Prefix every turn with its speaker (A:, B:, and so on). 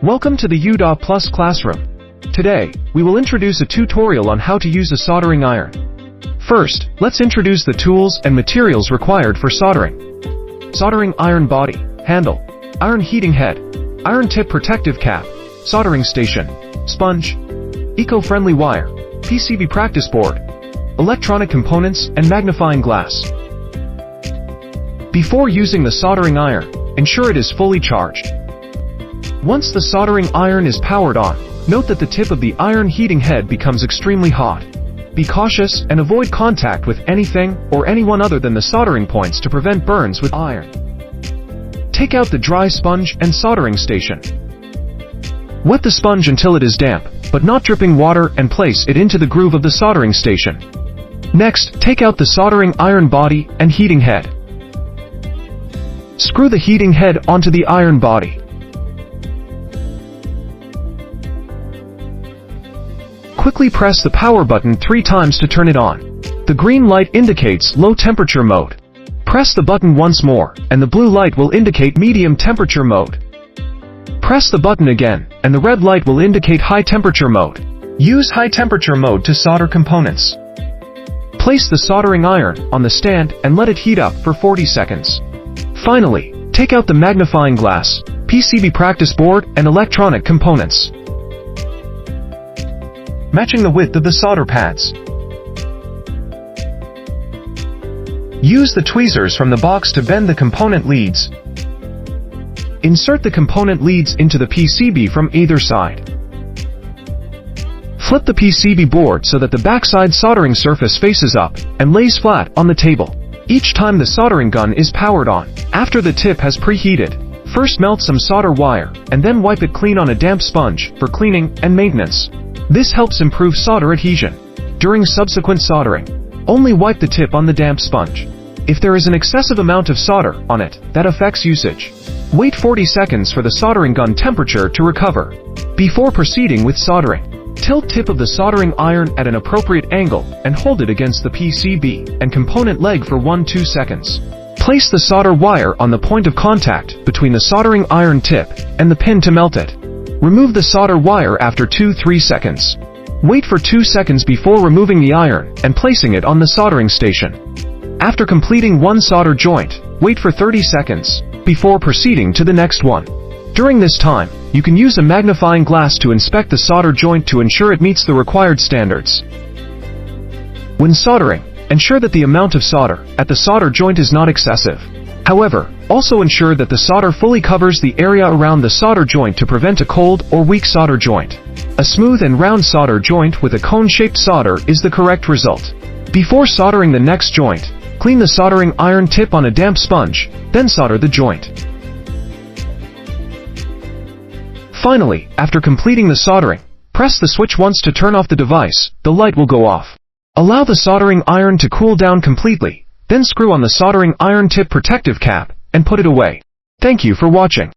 A: Welcome to the UDA Plus classroom. Today, we will introduce a tutorial on how to use a soldering iron. First, let's introduce the tools and materials required for soldering. Soldering iron body, handle, iron heating head, iron tip protective cap, soldering station, sponge, eco-friendly wire, PCB practice board, electronic components, and magnifying glass. Before using the soldering iron, ensure it is fully charged. Once the soldering iron is powered on, note that the tip of the iron heating head becomes extremely hot. Be cautious and avoid contact with anything or anyone other than the soldering points to prevent burns with iron. Take out the dry sponge and soldering station. Wet the sponge until it is damp, but not dripping water, and place it into the groove of the soldering station. Next, take out the soldering iron body and heating head. Screw the heating head onto the iron body. Quickly press the power button 3 times to turn it on. The green light indicates low temperature mode. Press the button once more, and the blue light will indicate medium temperature mode. Press the button again, and the red light will indicate high temperature mode. Use high temperature mode to solder components. Place the soldering iron on the stand and let it heat up for 40 seconds. Finally, take out the magnifying glass, PCB practice board, and electronic components. Matching the width of the solder pads. Use the tweezers from the box to bend the component leads. Insert the component leads into the PCB from either side. Flip the PCB board so that the backside soldering surface faces up and lays flat on the table. Each time the soldering gun is powered on, after the tip has preheated, first melt some solder wire and then wipe it clean on a damp sponge for cleaning and maintenance. This helps improve solder adhesion. During subsequent soldering, only wipe the tip on the damp sponge. If there is an excessive amount of solder on it, that affects usage. Wait 40 seconds for the soldering gun temperature to recover. Before proceeding with soldering, tilt tip of the soldering iron at an appropriate angle and hold it against the PCB and component leg for 1-2 seconds. Place the solder wire on the point of contact between the soldering iron tip and the pin to melt it. Remove the solder wire after 2-3 seconds. Wait for 2 seconds before removing the iron and placing it on the soldering station. After completing one solder joint, wait for 30 seconds before proceeding to the next one. During this time, you can use a magnifying glass to inspect the solder joint to ensure it meets the required standards. When soldering, ensure that the amount of solder at the solder joint is not excessive. However, also ensure that the solder fully covers the area around the solder joint to prevent a cold or weak solder joint. A smooth and round solder joint with a cone-shaped solder is the correct result. Before soldering the next joint, clean the soldering iron tip on a damp sponge, then solder the joint. Finally, after completing the soldering, press the switch once to turn off the device. The light will go off. Allow the soldering iron to cool down completely. Then screw on the soldering iron tip protective cap and put it away. Thank you for watching.